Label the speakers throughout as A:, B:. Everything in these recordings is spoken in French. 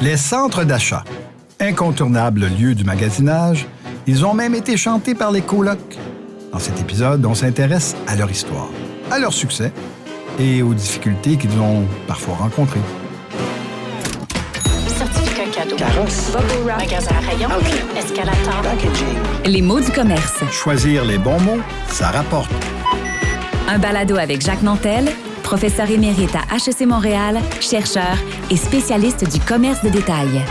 A: Les centres d'achat, incontournables lieux du magasinage, ils ont même été chantés par les colocs. Dans cet épisode, on s'intéresse à leur histoire, à leur succès et aux difficultés qu'ils ont parfois rencontrées.
B: Certificat cadeau.
C: Carrosse.
B: Bubble wrap. Magasin à rayons.
C: Outlet.
B: Escalator.
C: Packaging.
D: Les mots du commerce.
A: Choisir les bons mots, ça rapporte.
D: Un balado avec Jacques Nantel, professeur émérite à HEC Montréal, chercheur et spécialiste du commerce de détail.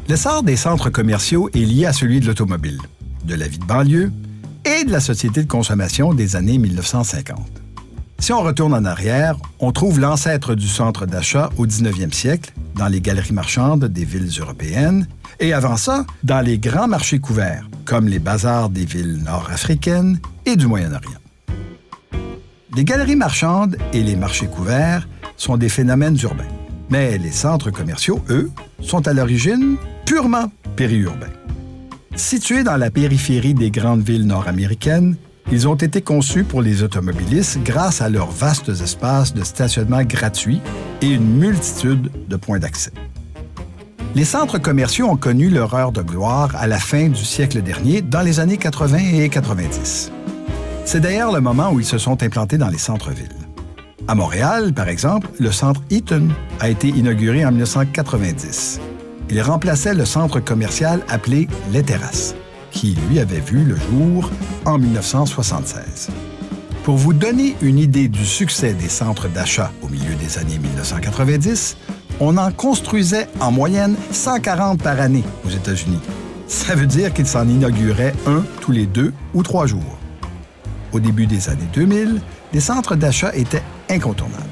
A: L'essor des centres commerciaux est lié à celui de l'automobile, de la vie de banlieue et de la société de consommation des années 1950. Si on retourne en arrière, on trouve l'ancêtre du centre d'achat au 19e siècle, dans les galeries marchandes des villes européennes, et avant ça, dans les grands marchés couverts, comme les bazars des villes nord-africaines et du Moyen-Orient. Les galeries marchandes et les marchés couverts sont des phénomènes urbains. Mais les centres commerciaux, eux, sont à l'origine purement périurbains. Situés dans la périphérie des grandes villes nord-américaines, ils ont été conçus pour les automobilistes grâce à leurs vastes espaces de stationnement gratuits et une multitude de points d'accès. Les centres commerciaux ont connu leur heure de gloire à la fin du siècle dernier, dans les années 80 et 90. C'est d'ailleurs le moment où ils se sont implantés dans les centres-villes. À Montréal, par exemple, le centre Eaton a été inauguré en 1990. Il remplaçait le centre commercial appelé Les Terrasses, qui, lui, avait vu le jour en 1976. Pour vous donner une idée du succès des centres d'achat au milieu des années 1990, on en construisait en moyenne 140 par année aux États-Unis. Ça veut dire qu'il s'en inaugurait un tous les 2 ou 3 jours. Au début des années 2000, les centres d'achat étaient incontournables.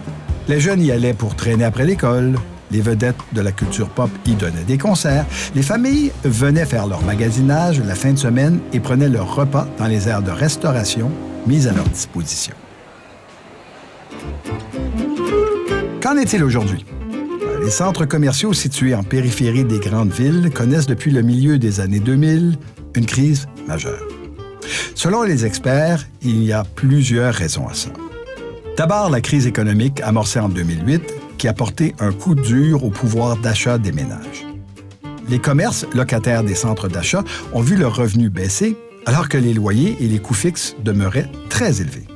A: Les jeunes y allaient pour traîner après l'école, les vedettes de la culture pop y donnaient des concerts, les familles venaient faire leur magasinage la fin de semaine et prenaient leur repas dans les aires de restauration mises à leur disposition. Qu'en est-il aujourd'hui? Les centres commerciaux situés en périphérie des grandes villes connaissent depuis le milieu des années 2000 une crise majeure. Selon les experts, il y a plusieurs raisons à ça. D'abord, la crise économique amorcée en 2008 qui a porté un coup dur au pouvoir d'achat des ménages. Les commerces locataires des centres d'achat ont vu leurs revenus baisser alors que les loyers et les coûts fixes demeuraient très élevés.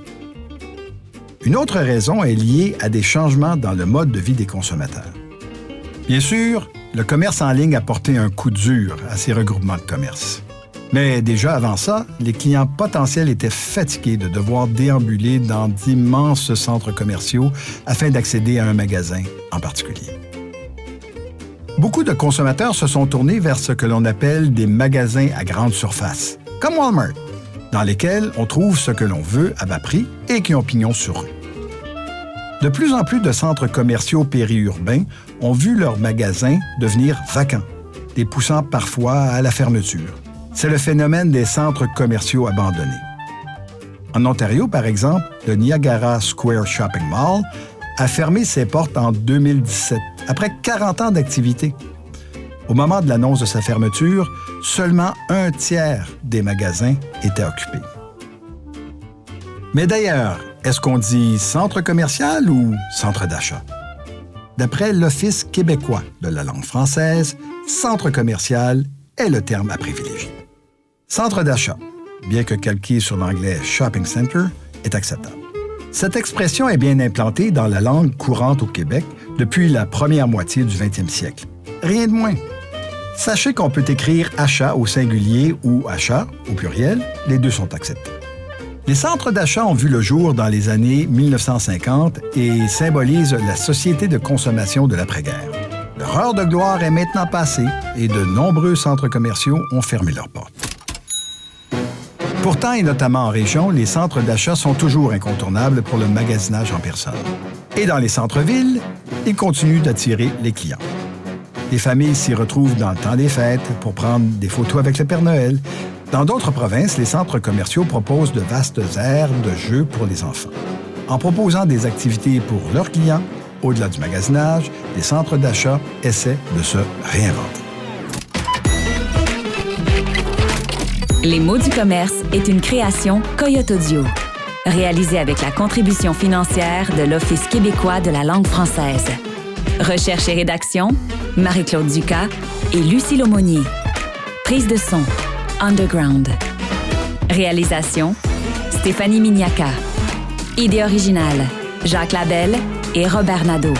A: Une autre raison est liée à des changements dans le mode de vie des consommateurs. Bien sûr, le commerce en ligne a porté un coup dur à ces regroupements de commerce. Mais déjà avant ça, les clients potentiels étaient fatigués de devoir déambuler dans d'immenses centres commerciaux afin d'accéder à un magasin en particulier. Beaucoup de consommateurs se sont tournés vers ce que l'on appelle des magasins à grande surface, comme Walmart, dans lesquels on trouve ce que l'on veut à bas prix et qui ont pignon sur rue. De plus en plus de centres commerciaux périurbains ont vu leurs magasins devenir vacants, les poussant parfois à la fermeture. C'est le phénomène des centres commerciaux abandonnés. En Ontario, par exemple, le Niagara Square Shopping Mall a fermé ses portes en 2017, après 40 ans d'activité. Au moment de l'annonce de sa fermeture, seulement 1/3 des magasins étaient occupés. Mais d'ailleurs, est-ce qu'on dit centre commercial ou centre d'achat? D'après l'Office québécois de la langue française, centre commercial est le terme à privilégier. Centre d'achat, bien que calqué sur l'anglais shopping center, est acceptable. Cette expression est bien implantée dans la langue courante au Québec depuis la première moitié du 20e siècle. Rien de moins. Sachez qu'on peut écrire achat au singulier ou achat au pluriel, les deux sont acceptés. Les centres d'achat ont vu le jour dans les années 1950 et symbolisent la société de consommation de l'après-guerre. Leur heure de gloire est maintenant passée et de nombreux centres commerciaux ont fermé leurs portes. Pourtant, et notamment en région, les centres d'achat sont toujours incontournables pour le magasinage en personne. Et dans les centres-villes, ils continuent d'attirer les clients. Les familles s'y retrouvent dans le temps des fêtes pour prendre des photos avec le Père Noël. Dans d'autres provinces, les centres commerciaux proposent de vastes aires de jeux pour les enfants. En proposant des activités pour leurs clients, au-delà du magasinage, les centres d'achat essaient de se réinventer.
D: Les mots du commerce est une création Coyote Audio, réalisée avec la contribution financière de l'Office québécois de la langue française. Recherche et rédaction, Marie-Claude Ducas et Lucie Laumonier. Prise de son, Underground. Réalisation, Stéphanie Miniaka. Idée originale, Jacques Labelle et Robert Nadeau.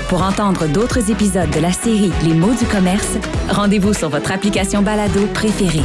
D: Pour entendre d'autres épisodes de la série Les mots du commerce, rendez-vous sur votre application balado préférée.